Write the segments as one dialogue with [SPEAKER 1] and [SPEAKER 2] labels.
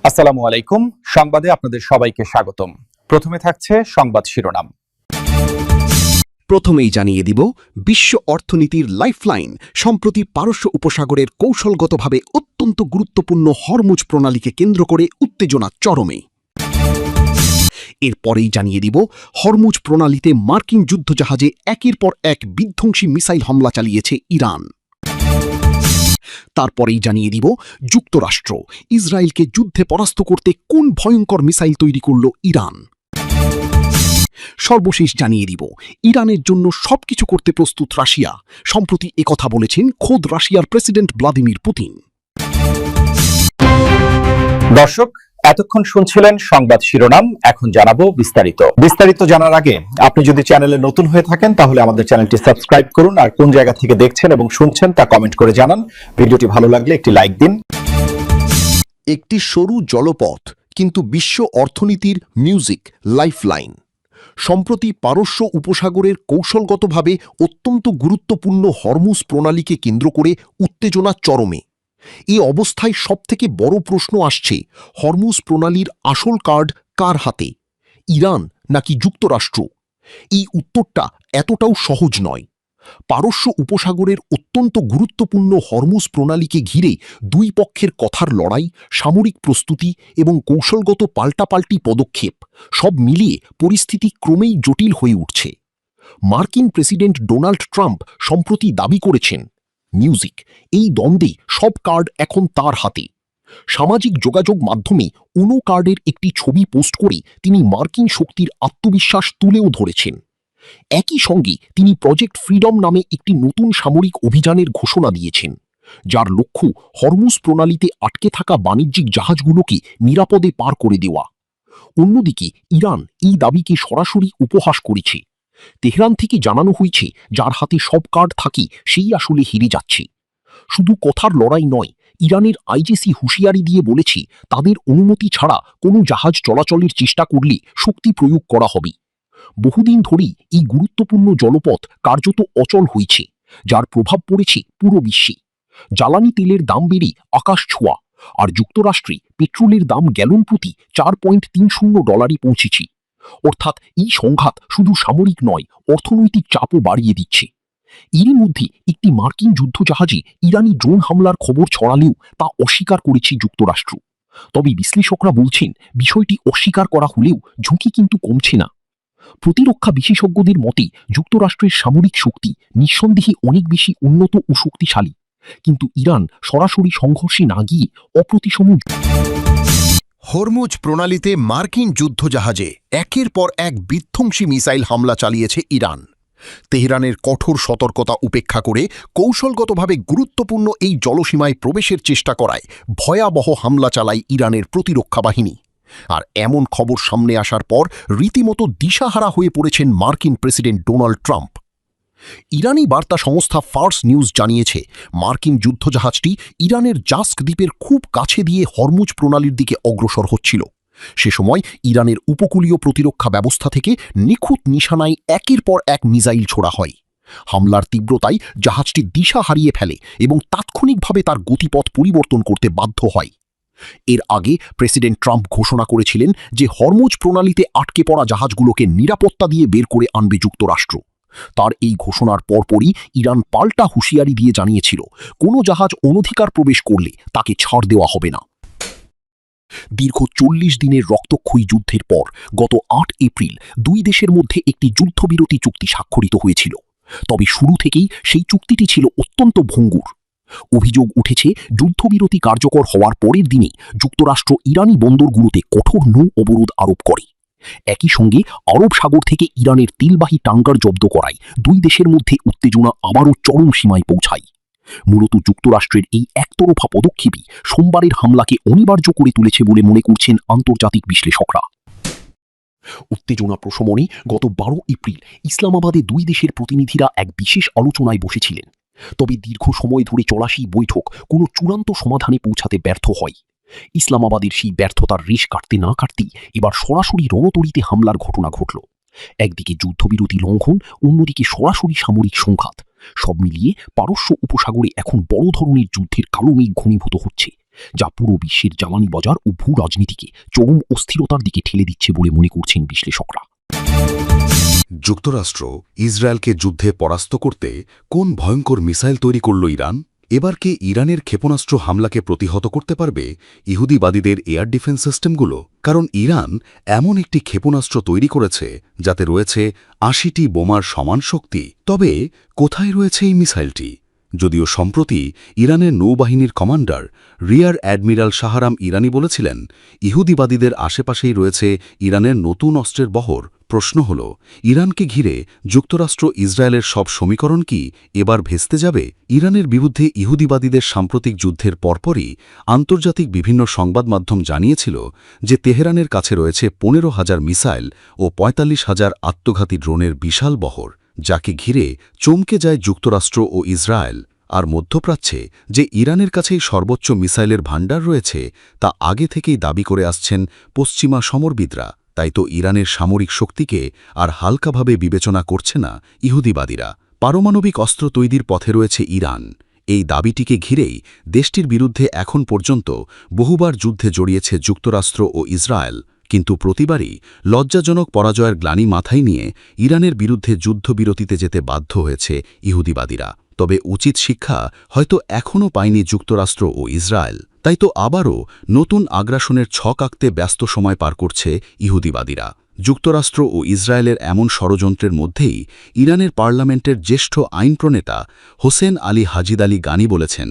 [SPEAKER 1] আসসালামু আলাইকুম। সংবাদে আপনাদের সবাইকে স্বাগতম। প্রথমে থাকছে সংবাদ শিরোনাম।
[SPEAKER 2] প্রথমেই জানিয়ে দিব, বিশ্ব অর্থনীতির লাইফলাইন সম্প্রতি পারস্য উপসাগরের কৌশলগতভাবে অত্যন্ত গুরুত্বপূর্ণ হরমুজ প্রণালীকে কেন্দ্র করে উত্তেজনা চরমে। এরপরেই জানিয়ে দিব, হরমুজ প্রণালীতে মার্কিন যুদ্ধজাহাজে একের পর এক বিধ্বংসী মিসাইল হামলা চালিয়েছে ইরান। তারপরেই জানিয়ে দিব, যুক্তরাষ্ট্র ইসরায়েলকে যুদ্ধে পরাস্ত করতে কোন ভয়ঙ্কর মিসাইল তৈরি করল ইরান। সর্বশেষ জানিয়ে দিব, ইরানের জন্য সবকিছু করতে প্রস্তুত রাশিয়া। সম্প্রতি একথা বলেছেন খোদ রাশিয়ার প্রেসিডেন্ট ভ্লাদিমির পুতিন।
[SPEAKER 1] দর্শক, এতক্ষণ শুনছিলেন সংবাদ শিরোনাম। এখন জানাবো বিস্তারিত জানার আগে আপনি যদি চ্যানেলে নতুন হয়ে থাকেন তাহলে আমাদের চ্যানেলটি সাবস্ক্রাইব করুন, আর কোন জায়গা থেকে দেখছেন এবং শুনছেন তা কমেন্ট করে জানান। ভিডিওটি ভালো লাগলে একটি লাইক দিন।
[SPEAKER 2] একটি সরু জলপথ, কিন্তু বিশ্ব অর্থনীতির মিউজিক লাইফলাইন। সম্প্রতি পারস্য উপসাগরের কৌশলগতভাবে অত্যন্ত গুরুত্বপূর্ণ হরমুজ প্রণালীকে কেন্দ্র করে উত্তেজনা চরমে। এই অবস্থায় সবথেকে বড় প্রশ্ন আসছে, হরমুজ প্রণালীর আসল কার্ড কার হাতে, ইরান নাকি যুক্তরাষ্ট্র? এই উত্তরটা এতটাও সহজ নয়। পারস্য উপসাগরের অত্যন্ত গুরুত্বপূর্ণ হরমুজ প্রণালীকে ঘিরে দুই পক্ষের কথার লড়াই, সামরিক প্রস্তুতি এবং কৌশলগত পাল্টাপাল্টি পদক্ষেপ সব মিলিয়ে পরিস্থিতি ক্রমেই জটিল হয়ে উঠছে। মার্কিন প্রেসিডেন্ট ডোনাল্ড ট্রাম্প সম্প্রতি দাবি করেছেন, মিউজিক এই দ্বন্দ্বে সব কার্ড এখন তার হাতে। সামাজিক যোগাযোগ মাধ্যমে উনো কার্ডের একটি ছবি পোস্ট করে তিনি মার্কিন শক্তির আত্মবিশ্বাস তুলেও ধরেছেন। একই সঙ্গে তিনি প্রজেক্ট ফ্রিডম নামে একটি নতুন সামরিক অভিযানের ঘোষণা দিয়েছেন, যার লক্ষ্য হরমুজ প্রণালীতে আটকে থাকা বাণিজ্যিক জাহাজগুলোকে নিরাপদে পার করে দেওয়া। অন্যদিকে ইরান এই দাবিকে সরাসরি উপহাস করেছে। তেহরান থেকে জানানো হয়েছে, যার হাতে সব কার্ড থাকে সেই আসলে হেরে যাচ্ছে। শুধু কথার লড়াই নয়, ইরানের আইজিসি হুঁশিয়ারি দিয়ে বলেছে, তাদের অনুমতি ছাড়া কোনো জাহাজ চলাচলের চেষ্টা করলে শক্তি প্রয়োগ করা হবে। বহুদিন ধরেই এই গুরুত্বপূর্ণ জলপথ কার্যত অচল হয়েছে, যার প্রভাব পড়েছে পুরো বিশ্বে। জ্বালানি তেলের দাম বেড়ে আকাশ ছোঁয়া, আর যুক্তরাষ্ট্রে পেট্রোলের দাম গ্যালন প্রতি $4.30 পৌঁছেছে। অর্থাৎ এই সংঘাত শুধু সামরিক নয়, অর্থনৈতিক চাপও বাড়িয়ে দিচ্ছে। এরই মধ্যে একটি মার্কিন যুদ্ধজাহাজে ইরানি ড্রোন হামলার খবর ছড়ালেও তা অস্বীকার করেছে যুক্তরাষ্ট্র। তবে বিশ্লেষকরা বলছেন, বিষয়টি অস্বীকার করা হলেও ঝুঁকি কিন্তু কমছে না। প্রতিরক্ষা বিশেষজ্ঞদের মতে, যুক্তরাষ্ট্রের সামরিক শক্তি নিঃসন্দেহে অনেক বেশি উন্নত ও শক্তিশালী, কিন্তু ইরান সরাসরি সংঘর্ষে না গিয়ে অপ্রতিসম।
[SPEAKER 3] হরমুজ প্রণালীতে মার্কিন যুদ্ধজাহাজে একের পর এক বিধ্বংসী মিসাইল হামলা চালিয়েছে ইরান। তেহরানের কঠোর সতর্কতা উপেক্ষা করে কৌশলগতভাবে গুরুত্বপূর্ণ এই জলসীমায় প্রবেশের চেষ্টা করায় ভয়াবহ হামলা চালায় ইরানের প্রতিরক্ষা বাহিনী। আর এমন খবর সামনে আসার পর রীতিমতো দিশাহারা হয়ে পড়েছেন মার্কিন প্রেসিডেন্ট ডোনাল্ড ট্রাম্প। ইরানি বার্তা সংস্থা ফার্স নিউজ জানিয়েছে, মার্কিন যুদ্ধজাহাজটি ইরানের জাস্ক দ্বীপের খুব কাছে দিয়ে হরমুজ প্রণালীর দিকে অগ্রসর হচ্ছিল। সে সময় ইরানের উপকূলীয় প্রতিরক্ষা ব্যবস্থা থেকে নিখুঁত নিশানায় একের পর এক মিসাইল ছোড়া হয়। হামলার তীব্রতায় জাহাজটি দিশা হারিয়ে ফেলে এবং তাৎক্ষণিকভাবে তার গতিপথ পরিবর্তন করতে বাধ্য হয়। এর আগে প্রেসিডেন্ট ট্রাম্প ঘোষণা করেছিলেন যে হরমুজ প্রণালীতে আটকে পড়া জাহাজগুলোকে নিরাপত্তা দিয়ে বের করে আনবে যুক্তরাষ্ট্র। তার এই ঘোষণার পরপরই ইরান পাল্টা হুঁশিয়ারি দিয়ে জানিয়েছিল, কোনো জাহাজ অনধিকার প্রবেশ করলে তাকে ছাড় দেওয়া হবে না। দীর্ঘ 40 দিনের রক্তক্ষয়ী যুদ্ধের পর গত 8 এপ্রিল দুই দেশের মধ্যে একটি যুদ্ধবিরতি চুক্তি স্বাক্ষরিত হয়েছিল। তবে শুরু থেকেই সেই চুক্তিটি ছিল অত্যন্ত ভঙ্গুর। অভিযোগ উঠেছে, যুদ্ধবিরতি কার্যকর হওয়ার পরের দিনে যুক্তরাষ্ট্র ইরানি বন্দরগুলোতে কঠোর নৌ অবরোধ আরোপ করে। একই সঙ্গে আরব সাগর থেকে ইরানের তেলবাহী ট্যাঙ্কার জব্দ করায় দুই দেশের মধ্যে উত্তেজনা আবারও চরম সীমায় পৌঁছায়। মূলত যুক্তরাষ্ট্রের এই একতরফা পদক্ষেপই সোমবারের হামলাকে অনিবার্য করে তুলেছে বলে মনে করছেন আন্তর্জাতিক বিশ্লেষকরা। উত্তেজনা প্রশমনে গত 12 এপ্রিল ইসলামাবাদে দুই দেশের প্রতিনিধিরা এক বিশেষ আলোচনায় বসেছিলেন। তবে দীর্ঘ সময় ধরে চলা সেই বৈঠক কোনো চূড়ান্ত সমাধানে পৌঁছাতে ব্যর্থ হয়। ইসলামাবাদের সেই ব্যর্থতার রেশ কাটতে না কাটতেই এবার সরাসরি রণতরীতে হামলার ঘটনা ঘটল। একদিকে যুদ্ধবিরতি লঙ্ঘন, অন্যদিকে সরাসরি সামরিক সংঘাত। সব মিলিয়ে পারস্য উপসাগরে এখন বড় ধরনের যুদ্ধের কালো মেঘ ঘনীভূত হচ্ছে,
[SPEAKER 4] যা পুরো বিশ্বের জ্বালানি বাজার ও ভূ রাজনীতিকে চরম অস্থিরতার দিকে ঠেলে দিচ্ছে বলে মনে করছেন বিশ্লেষকরা।
[SPEAKER 3] যুক্তরাষ্ট্র ইসরায়েলকে যুদ্ধে পরাস্ত করতে কোন ভয়ঙ্কর মিসাইল তৈরি করল ইরান? এবার কি ইরানের ক্ষেপণাস্ত্র হামলাকে প্রতিহত করতে পারবে ইহুদিবাদীদের এয়ার ডিফেন্স সিস্টেমগুলো? কারণ ইরান এমন একটি ক্ষেপণাস্ত্র তৈরি করেছে যাতে রয়েছে ৮০টি বোমার সমান শক্তি। তবে কোথায় রয়েছে এই মিসাইলটি? যদিও সম্প্রতি ইরানের নৌবাহিনীর কমান্ডার রিয়ার অ্যাডমিরাল শাহরাম ইরানি বলেছিলেন, ইহুদিবাদীদের আশেপাশেই রয়েছে ইরানের নতুন অস্ত্রের বহর। প্রশ্ন হল, ইরানকে ঘিরে যুক্তরাষ্ট্র ইসরায়েলের সব সমীকরণ কি এবার ভেস্তে যাবে? ইরানের বিরুদ্ধে ইহুদিবাদীদের সাম্প্রতিক যুদ্ধের পরপরই আন্তর্জাতিক বিভিন্ন সংবাদ মাধ্যম জানিয়েছিল যে তেহরানের কাছে রয়েছে ১৫,০০০ মিসাইল ও ৪৫,০০০ আত্মঘাতী ড্রোনের বিশাল বহর, যাকে ঘিরে চমকে যায় যুক্তরাষ্ট্র ও ইসরায়েল। আর মধ্যপ্রাচ্যে যে ইরানের কাছেই সর্বোচ্চ মিসাইলের ভাণ্ডার রয়েছে তা আগে থেকেই দাবি করে আসছেন পশ্চিমা সমরবিদরা। তাই তো ইরানের সামরিক শক্তিকে আর হালকাভাবে বিবেচনা করছে না ইহুদিবাদীরা। পারমাণবিক অস্ত্র তৈরির পথে রয়েছে ইরান। এই দাবিটিকে ঘিরেই দেশটির বিরুদ্ধে এখন পর্যন্ত বহুবার যুদ্ধে জড়িয়েছে যুক্তরাষ্ট্র ও ইসরায়েল, কিন্তু প্রতিবারই লজ্জাজনক পরাজয়ের গ্লানি মাথায় নিয়ে ইরানের বিরুদ্ধে যুদ্ধবিরতিতে যেতে বাধ্য হয়েছে ইহুদিবাদীরা। তবে উচিত শিক্ষা হয়তো এখনও পায়নি যুক্তরাষ্ট্র ও ইসরায়েল। তাই তো আবারও নতুন আগ্রাসনের ছক আঁকতে ব্যস্ত সময় পার করছে ইহুদিবাদীরা। যুক্তরাষ্ট্র ও ইসরায়েলের এমন ষড়যন্ত্রের মধ্যেই ইরানের পার্লামেন্টের জ্যেষ্ঠ আইন প্রণেতা হোসেন আলী হাজিদ আলী গানি বলেছেন,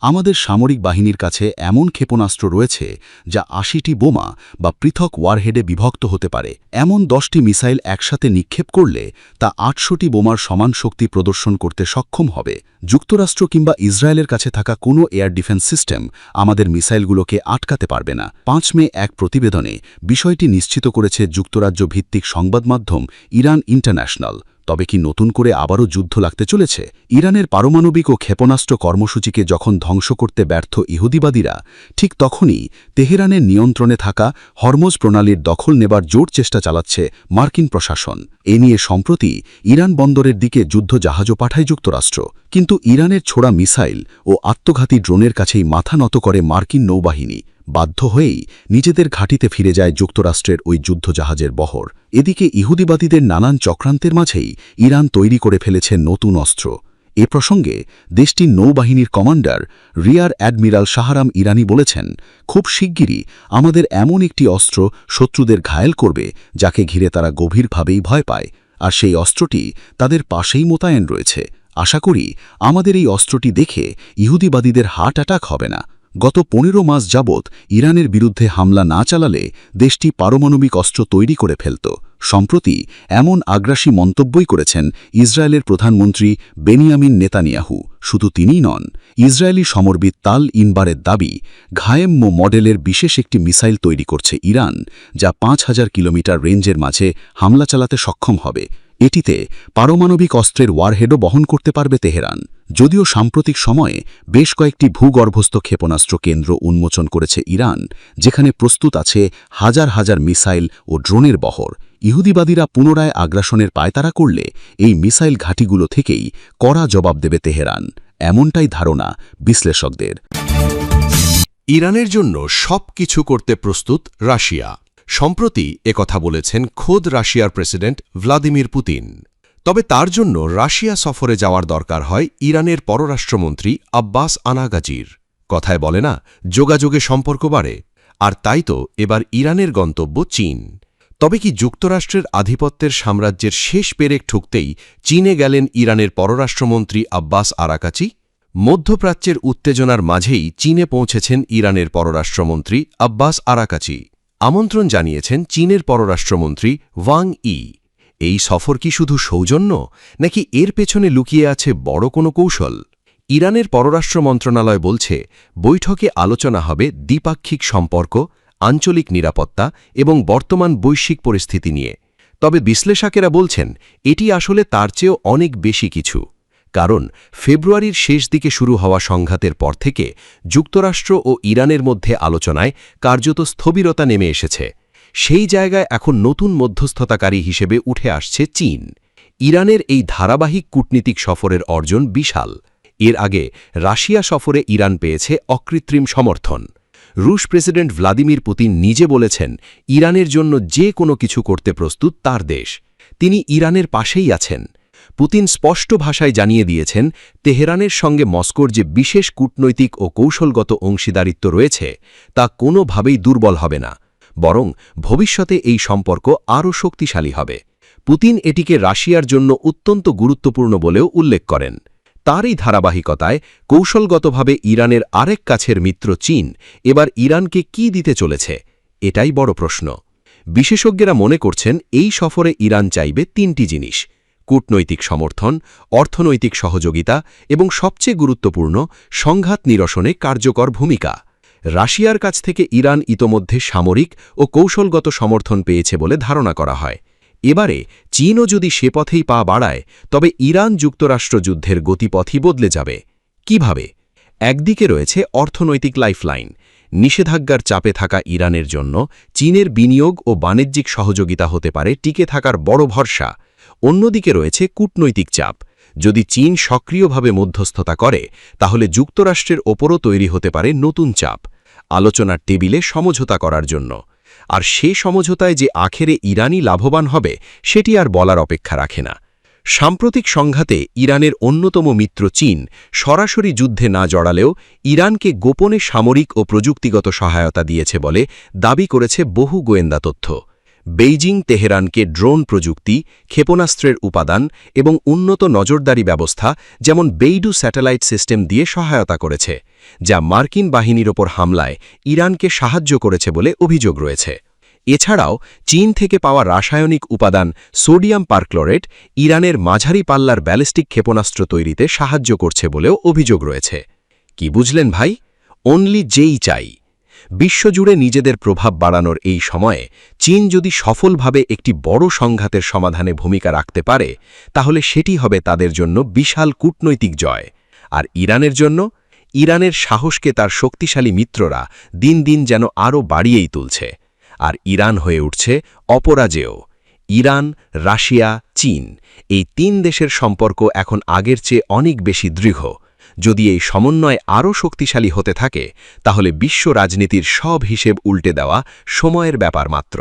[SPEAKER 3] আমাদের সামরিক বাহিনীর কাছে এমন ক্ষেপণাস্ত্র রয়েছে যা ৮০টি বোমা বা পৃথক ওয়ারহেডে বিভক্ত হতে পারে। এমন ১০টি মিসাইল একসাথে নিক্ষেপ করলে তা ৮০০টি বোমার সমান শক্তি প্রদর্শন করতে সক্ষম হবে। যুক্তরাষ্ট্র কিংবা ইসরায়েলের কাছে থাকা কোনো এয়ার ডিফেন্স সিস্টেম আমাদের মিসাইলগুলোকে আটকাতে পারবে না। ৫ মে এক প্রতিবেদনে বিষয়টি নিশ্চিত করেছে যুক্তরাজ্য ভিত্তিক সংবাদ মাধ্যম ইরান ইন্টারন্যাশনাল। তবে কি নতুন করে আবারও যুদ্ধ লাগতে চলেছে? ইরানের পারমাণবিক ও ক্ষেপণাস্ত্র কর্মসূচিকে যখন ধ্বংস করতে ব্যর্থ ইহুদিবাদীরা, ঠিক তখনই তেহরানের নিয়ন্ত্রণে থাকা হরমুজ প্রণালীর দখল নেবার জোর চেষ্টা চালাচ্ছে মার্কিন প্রশাসন। এ নিয়ে সম্প্রতি ইরান বন্দরের দিকে যুদ্ধ জাহাজও পাঠায় যুক্তরাষ্ট্র। কিন্তু ইরানের ছোড়া মিসাইল ও আত্মঘাতী ড্রোনের কাছেই মাথা নত করে মার্কিন নৌবাহিনী। বাধ্য হয়েই নিজেদের ঘাঁটিতে ফিরে যায় যুক্তরাষ্ট্রের ওই যুদ্ধজাহাজের বহর। এদিকে ইহুদিবাদীদের নানান চক্রান্তের মাঝেই ইরান তৈরি করে ফেলেছে নতুন অস্ত্র। এ প্রসঙ্গে দেশটির নৌবাহিনীর কমান্ডার রিয়ার অ্যাডমিরাল শাহরাম ইরানি বলেছেন, খুব শিগগিরই আমাদের এমন একটি অস্ত্র শত্রুদের ঘায়েল করবে যাকে ঘিরে তারা গভীরভাবেই ভয় পায়, আর সেই অস্ত্রটি তাদের পাশেই মোতায়েন রয়েছে। আশা করি আমাদের এই অস্ত্রটি দেখে ইহুদিবাদীদের হার্ট অ্যাটাক হবে না। গত ১৫ মাস যাবৎ ইরানের বিরুদ্ধে হামলা না চালালে দেশটি পারমাণবিক অস্ত্র তৈরি করে ফেলত। সম্প্রতি এমন আগ্রাসী মন্তব্যই করেছেন ইসরায়েলের প্রধানমন্ত্রী বেনিয়ামিন নেতানিয়াহু। শুধু তিনিই নন, ইসরায়েলি সমরবিদ তাল ইনবারের দাবি, ঘায়েম্মো মডেলের বিশেষ একটি মিসাইল তৈরি করছে ইরান, যা ৫,০০০ কিলোমিটার রেঞ্জের মাঝে হামলা চালাতে সক্ষম হবে। এটিতে পারমাণবিক অস্ত্রের ওয়ারহেডও বহন করতে পারবে তেহরান। যদিও সাম্প্রতিক সময়ে বেশ কয়েকটি ভূগর্ভস্থ ক্ষেপণাস্ত্র কেন্দ্র উন্মোচন করেছে ইরান, যেখানে প্রস্তুত আছে হাজার হাজার মিসাইল ও ড্রোনের বহর। ইহুদিবাদীরা পুনরায় আগ্রাসনের পায়তারা করলে এই মিসাইল ঘাঁটিগুলো থেকেই কড়া জবাব দেবে তেহরান, এমনটাই ধারণা বিশ্লেষকদের।
[SPEAKER 5] ইরানের জন্য সবকিছু করতে প্রস্তুত রাশিয়া। সম্প্রতি একথা বলেছেন খোদ রাশিয়ার প্রেসিডেন্ট ভ্লাদিমির পুতিন। তবে তার জন্য রাশিয়া সফরে যাওয়ার দরকার হয় ইরানের পররাষ্ট্রমন্ত্রী আব্বাস আনাগাজির। কথায় বলে না, যোগাযোগে সম্পর্ক বাড়ে। আর তাই তো এবার ইরানের গন্তব্য চীন। তবে কি যুক্তরাষ্ট্রের আধিপত্যের সাম্রাজ্যের শেষ পেরেক ঠুকতেই চীনে গেলেন ইরানের পররাষ্ট্রমন্ত্রী আব্বাস আরাকাচি? মধ্যপ্রাচ্যের উত্তেজনার মাঝেই চীনে পৌঁছেছেন ইরানের পররাষ্ট্রমন্ত্রী আব্বাস আরাকাচি। আমন্ত্রণ জানিয়েছেন চীনের পররাষ্ট্রমন্ত্রী ওয়াং ই। এই সফর কি শুধু সৌজন্য, নাকি এর পেছনে লুকিয়ে আছে বড় কোনো কৌশল? ইরানের পররাষ্ট্র মন্ত্রণালয় বলছে, বৈঠকে আলোচনা হবে দ্বিপাক্ষিক সম্পর্ক, আঞ্চলিক নিরাপত্তা এবং বর্তমান বৈশ্বিক পরিস্থিতি নিয়ে। তবে বিশ্লেষকেরা বলছেন, এটি আসলে তার চেয়েও অনেক বেশি কিছু। কারণ ফেব্রুয়ারির শেষ দিকে শুরু হওয়া সংঘাতের পর থেকে যুক্তরাষ্ট্র ও ইরানের মধ্যে আলোচনায় কার্যত স্থবিরতা নেমে এসেছে। সেই জায়গায় এখন নতুন মধ্যস্থতাকারী হিসেবে উঠে আসছে চীন। ইরানের এই ধারাবাহিক কূটনীতিক সফরের অর্জন বিশাল। এর আগে রাশিয়া সফরে ইরান পেয়েছে অকৃত্রিম সমর্থন। রুশ প্রেসিডেন্ট ভ্লাদিমির পুতিন নিজে বলেছেন ইরানের জন্য যে কোনো কিছু করতে প্রস্তুত তার দেশ। তিনি ইরানের পাশেই আছেন। পুতিন স্পষ্ট ভাষায় জানিয়ে দিয়েছেন তেহরানের সঙ্গে মস্কোর যে বিশেষ কূটনৈতিক ও কৌশলগত অংশীদারিত্ব রয়েছে তা কোনোভাবেই দুর্বল হবে না, বরং ভবিষ্যতে এই সম্পর্ক আরও শক্তিশালী হবে। পুতিন এটিকে রাশিয়ার জন্য অত্যন্ত গুরুত্বপূর্ণ বলেও উল্লেখ করেন। তারই ধারাবাহিকতায় কৌশলগতভাবে ইরানের আরেক কাছের মিত্র চীন এবার ইরানকে কি দিতে চলেছে, এটাই বড় প্রশ্ন। বিশেষজ্ঞরা মনে করছেন এই সফরে ইরান চাইবে তিনটি জিনিস: কূটনৈতিক সমর্থন, অর্থনৈতিক সহযোগিতা এবং সবচেয়ে গুরুত্বপূর্ণ সংঘাত নিরসনে কার্যকর ভূমিকা। রাশিয়ার কাছ থেকে ইরান ইতোমধ্যে সামরিক ও কৌশলগত সমর্থন পেয়েছে বলে ধারণা করা হয়। এবারে চীনও যদি সে পথেই পা বাড়ায় তবে ইরান যুক্তরাষ্ট্র যুদ্ধের গতিপথই বদলে যাবে। কিভাবে? একদিকে রয়েছে অর্থনৈতিক লাইফলাইন। নিষেধাজ্ঞার চাপে থাকা ইরানের জন্য চীনের বিনিয়োগ ও বাণিজ্যিক সহযোগিতা হতে পারে টিকে থাকার বড় ভরসা। অন্যদিকে রয়েছে কূটনৈতিক চাপ। যদি চীন সক্রিয়ভাবে মধ্যস্থতা করে তাহলে যুক্তরাষ্ট্রের ওপরও তৈরি হতে পারে নতুন চাপ, আলোচনার টেবিলে সমঝোতা করার জন্য। আর সে সমঝোতায় যে আখেরে ইরানই লাভবান হবে সেটি আর বলার অপেক্ষা রাখে না। সাম্প্রতিক সংঘাতে ইরানের অন্যতম মিত্র চীন সরাসরি যুদ্ধে না জড়ালেও ইরানকে গোপনে সামরিক ও প্রযুক্তিগত সহায়তা দিয়েছে বলে দাবি করেছে বহু গোয়েন্দা তথ্য। বেইজিং তেহরানকে ড্রোন প্রযুক্তি, ক্ষেপণাস্ত্রের উপাদান এবং উন্নত নজরদারি ব্যবস্থা যেমন বেইডু স্যাটেলাইট সিস্টেম দিয়ে সহায়তা করেছে, যা মার্কিন বাহিনীর ওপর হামলায় ইরানকে সাহায্য করেছে বলে অভিযোগ রয়েছে। এছাড়াও চীন থেকে পাওয়া রাসায়নিক উপাদান সোডিয়াম পারক্লোরেট ইরানের মাঝারি পাল্লার ব্যালিস্টিক ক্ষেপণাস্ত্র তৈরিতে সাহায্য করছে বলেও অভিযোগ রয়েছে। কি বুঝলেন ভাই? অনলি যেই চাই। বিশ্বজুড়ে নিজেদের প্রভাব বাড়ানোর এই সময়ে চীন যদি সফলভাবে একটি বড় সংঘাতের সমাধানে ভূমিকা রাখতে পারে তাহলে সেটি হবে তাদের জন্য বিশাল কূটনৈতিক জয়। আর ইরানের জন্য? ইরানের সাহসকে তার শক্তিশালী মিত্ররা দিন দিন যেন আরও বাড়িয়েই তুলছে। আর ইরান হয়ে উঠছে অপরাজেয়। ইরান, রাশিয়া, চীন এই তিন দেশের সম্পর্ক এখন আগের চেয়ে অনেক বেশি দৃঢ়। যদি এই সমন্বয় আরও শক্তিশালী হতে থাকে তাহলে বিশ্ব রাজনীতির সব হিসেব উল্টে দেওয়া সময়ের ব্যাপার মাত্র।